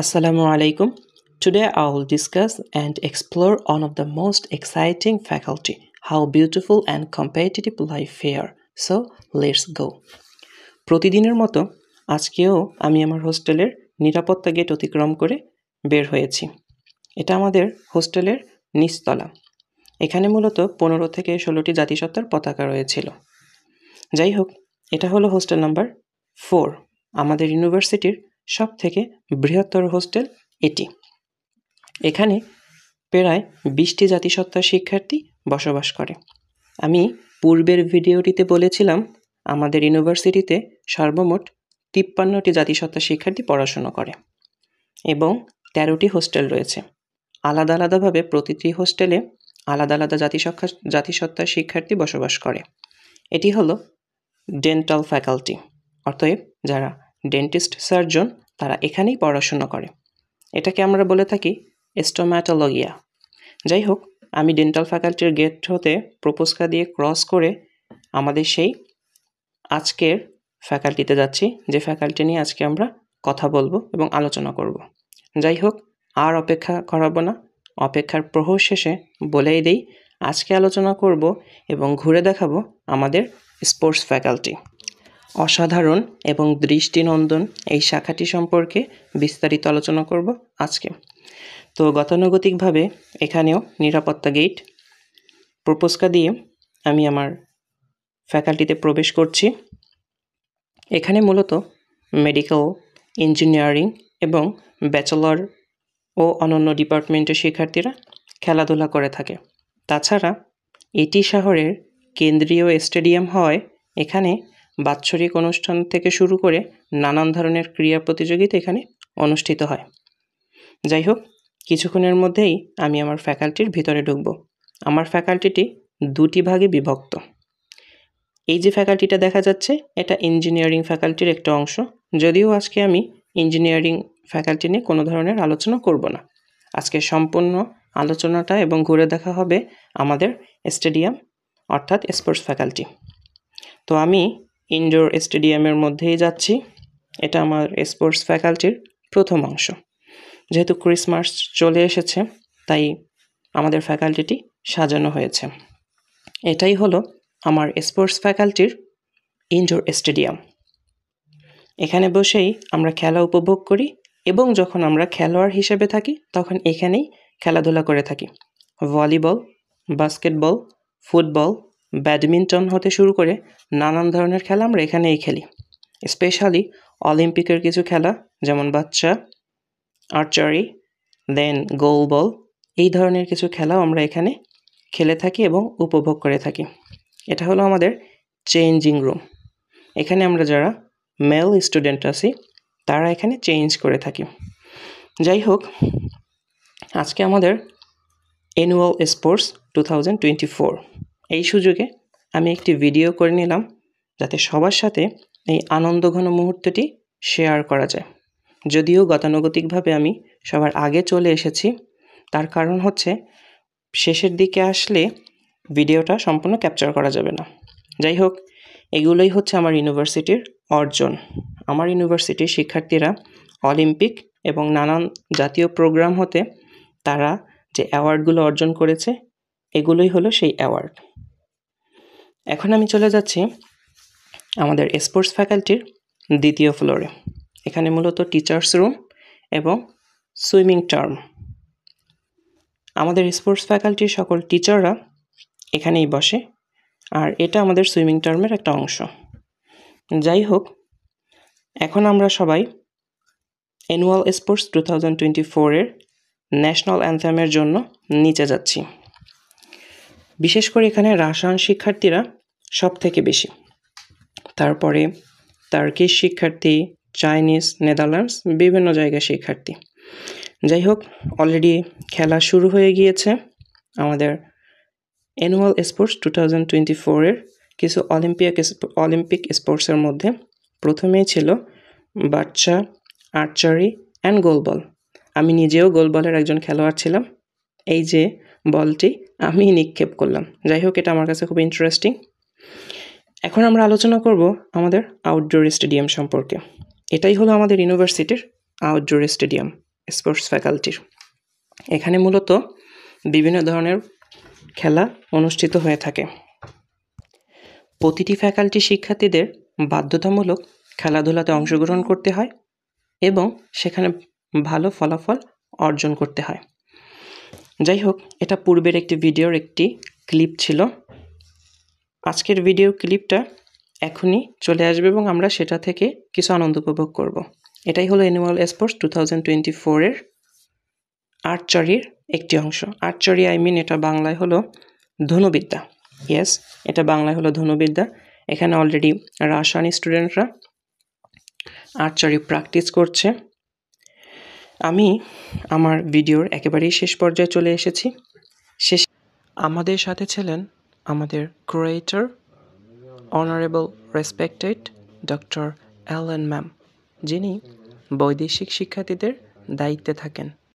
Assalamu alaikum. Today I will discuss and explore one of the most exciting faculty, how beautiful and competitive life here. So let's go. প্রতিদিনের মতো আজকেও আমি আমার হোস্টেলের নিরাপত্তা gate অতিক্রম করে বের হয়েছি। এটা আমাদের হোস্টেলের নিচতলা। এখানে মূলত 15 থেকে 16টি জাতিসত্তার পতাকা রয়েছিল। যাই হোক, এটা হলো হোস্টেল নাম্বার 4, আমাদের ইউনিভার্সিটির সবথেকে বৃহত্তর হোস্টেল এটি। এখানে প্রায় 20টি জাতিসত্তার শিক্ষার্থী বসবাস করে। আমি পূর্বের ভিডিওটিতে বলেছিলাম আমাদের ইউনিভার্সিটিতে সর্বমোট 53টি জাতিসত্তার শিক্ষার্থী পড়াশোনা করে এবং 13টি হোস্টেল রয়েছে। আলাদা আলাদাভাবে প্রতিটি হোস্টেলে আলাদা আলাদা জাতিসত্তার শিক্ষার্থী বসবাস করে। এটি হলো ডেন্টাল ফ্যাকাল্টি, অতএব যারা ডেন্টিস্ট সার্জন তারা এখানেই পড়াশোনা করে। এটাকে আমরা বলে থাকি স্টোম্যাটোলজিয়া। যাই হোক, আমি ডেন্টাল ফ্যাকাল্টির গেট হতে প্রপোজকা দিয়ে ক্রস করে আমাদের সেই আজকের ফ্যাকাল্টিতে যাচ্ছি, যে ফ্যাকাল্টি নিয়ে আজকে আমরা কথা বলবো এবং আলোচনা করব। যাই হোক, আর অপেক্ষা করাবো না, অপেক্ষার প্রহর শেষে বলেই দেই আজকে আলোচনা করব এবং ঘুরে দেখাবো আমাদের স্পোর্টস ফ্যাকাল্টি। অসাধারণ এবং দৃষ্টিনন্দন এই শাখাটি সম্পর্কে বিস্তারিত আলোচনা করব আজকে। তো গতানুগতিকভাবে এখানেও নিরাপত্তা গেট প্রপোজকা দিয়ে আমি আমার ফ্যাকাল্টিতে প্রবেশ করছি। এখানে মূলত মেডিকেল, ইঞ্জিনিয়ারিং এবং ব্যাচেলর ও অন্যান্য ডিপার্টমেন্টের শিক্ষার্থীরা খেলাধুলা করে থাকে। তাছাড়া এটি শহরের কেন্দ্রীয় স্টেডিয়াম হওয়ায় এখানে বাৎসরিক অনুষ্ঠান থেকে শুরু করে নানান ধরনের ক্রীড়া প্রতিযোগিতা এখানে অনুষ্ঠিত হয়। যাই হোক, কিছুক্ষণের মধ্যেই আমি আমার ফ্যাকাল্টির ভিতরে ঢুকব। আমার ফ্যাকাল্টিটি 2টি ভাগে বিভক্ত। এই যে ফ্যাকাল্টিটা দেখা যাচ্ছে এটা ইঞ্জিনিয়ারিং ফ্যাকাল্টির একটা অংশ, যদিও আজকে আমি ইঞ্জিনিয়ারিং ফ্যাকাল্টি নিয়ে কোনো ধরনের আলোচনা করব না। আজকে সম্পূর্ণ আলোচনাটা এবং ঘুরে দেখা হবে আমাদের স্টেডিয়াম অর্থাৎ স্পোর্টস ফ্যাকাল্টি। তো আমি ইনডোর স্টেডিয়ামের মধ্যেই যাচ্ছি। এটা আমার স্পোর্টস ফ্যাকাল্টির প্রথম অংশ। যেহেতু ক্রিসমাস চলে এসেছে তাই আমাদের ফ্যাকাল্টিটি সাজানো হয়েছে। এটাই হলো আমার স্পোর্টস ফ্যাকাল্টির ইনডোর স্টেডিয়াম। এখানে বসেই আমরা খেলা উপভোগ করি এবং যখন আমরা খেলোয়াড় হিসেবে থাকি তখন এখানেই খেলাধুলা করে থাকি। ভলিবল, বাস্কেটবল, ফুটবল, ব্যাডমিন্টন হতে শুরু করে নানান ধরনের খেলা আমরা এখানেই খেলি। স্পেশালি অলিম্পিকের কিছু খেলা যেমন বাচ্চা, আর্চারি, দেন গোল বল, এই ধরনের কিছু খেলাও আমরা এখানে খেলে থাকি এবং উপভোগ করে থাকি। এটা হলো আমাদের চেঞ্জিং রুম। এখানে আমরা যারা মেল স্টুডেন্ট আছি তারা এখানে চেঞ্জ করে থাকি। যাই হোক, আজকে আমাদের অ্যানুয়াল স্পোর্টস 2024, এই সুযোগে আমি একটি ভিডিও করে নিলাম যাতে সবার সাথে এই আনন্দঘন মুহূর্তটি শেয়ার করা যায়। যদিও গতানুগতিকভাবে আমি সবার আগে চলে এসেছি, তার কারণ হচ্ছে শেষের দিকে আসলে ভিডিওটা সম্পূর্ণ ক্যাপচার করা যাবে না। যাই হোক, এগুলোই হচ্ছে আমার ইউনিভার্সিটির অর্জন। আমার ইউনিভার্সিটির শিক্ষার্থীরা অলিম্পিক এবং নানান জাতীয় প্রোগ্রাম হতে তারা যে অ্যাওয়ার্ডগুলো অর্জন করেছে এগুলোই হলো সেই অ্যাওয়ার্ড। এখন আমি চলে যাচ্ছি আমাদের স্পোর্টস ফ্যাকাল্টির 2য় ফ্লোরে। এখানে মূলত টিচার্স রুম এবং সুইমিং টার্ম। আমাদের স্পোর্টস ফ্যাকাল্টির সকল টিচাররা এখানেই বসে, আর এটা আমাদের সুইমিং টার্মের একটা অংশ। যাই হোক, এখন আমরা সবাই অ্যানুয়াল স্পোর্টস 2024-এর ন্যাশনাল অ্যান্থেমের জন্য নিচে যাচ্ছি। বিশেষ করে এখানে রাশিয়ান শিক্ষার্থীরা সব থেকে বেশি, তারপরে টার্কিশ শিক্ষার্থী, চাইনিজ, নেদারল্যান্ডস, বিভিন্ন জায়গার শিক্ষার্থী। যাই হোক, অলরেডি খেলা শুরু হয়ে গিয়েছে। আমাদের অ্যানুয়াল স্পোর্টস 2024-এর কিছু অলিম্পিক স্পোর্টসের মধ্যে প্রথমেই ছিল বাচ্চা, আর্চারি অ্যান্ড গোলবল। আমি নিজেও গোলবলের একজন খেলোয়াড় ছিলাম। এই যে বলটি আমি নিক্ষেপ করলাম। যাই হোক, এটা আমার কাছে খুব ইন্টারেস্টিং। এখন আমরা আলোচনা করব আমাদের আউটডোর স্টেডিয়াম সম্পর্কে। এটাই হলো আমাদের ইউনিভার্সিটির আউটডোর স্টেডিয়াম। স্পোর্টস ফ্যাকাল্টির। এখানে মূলত বিভিন্ন ধরনের খেলা অনুষ্ঠিত হয়ে থাকে। প্রতিটি ফ্যাকাল্টি শিক্ষার্থীদের বাধ্যতামূলক খেলাধুলাতে অংশগ্রহণ করতে হয় এবং সেখানে ভালো ফলাফল অর্জন করতে হয়। যাই হোক, এটা পূর্বের একটি ভিডিওর একটি ক্লিপ ছিল। আজকের ভিডিও ক্লিপটা এখনই চলে আসবে এবং আমরা সেটা থেকে কিছু আনন্দ উপভোগ করব। এটাই হলো অ্যানুয়াল স্পোর্টস 2024-এর আর্চারির একটি অংশ। আর্চারি এটা বাংলায় হলো ধনুবিদ্যা। ইয়েস, এটা বাংলায় হলো ধনুবিদ্যা। এখানে অলরেডি রাশিয়ান স্টুডেন্টরা আর্চারি প্র্যাকটিস করছে। আমি আমার ভিডিওর একেবারেই শেষ পর্যায়ে চলে এসেছি। আমাদের সাথে ছিলেন আমাদের creator, honourable respected doctor LN ma'am, যিনি বৈদেশিক শিক্ষার্থীদের দায়িত্বে থাকেন।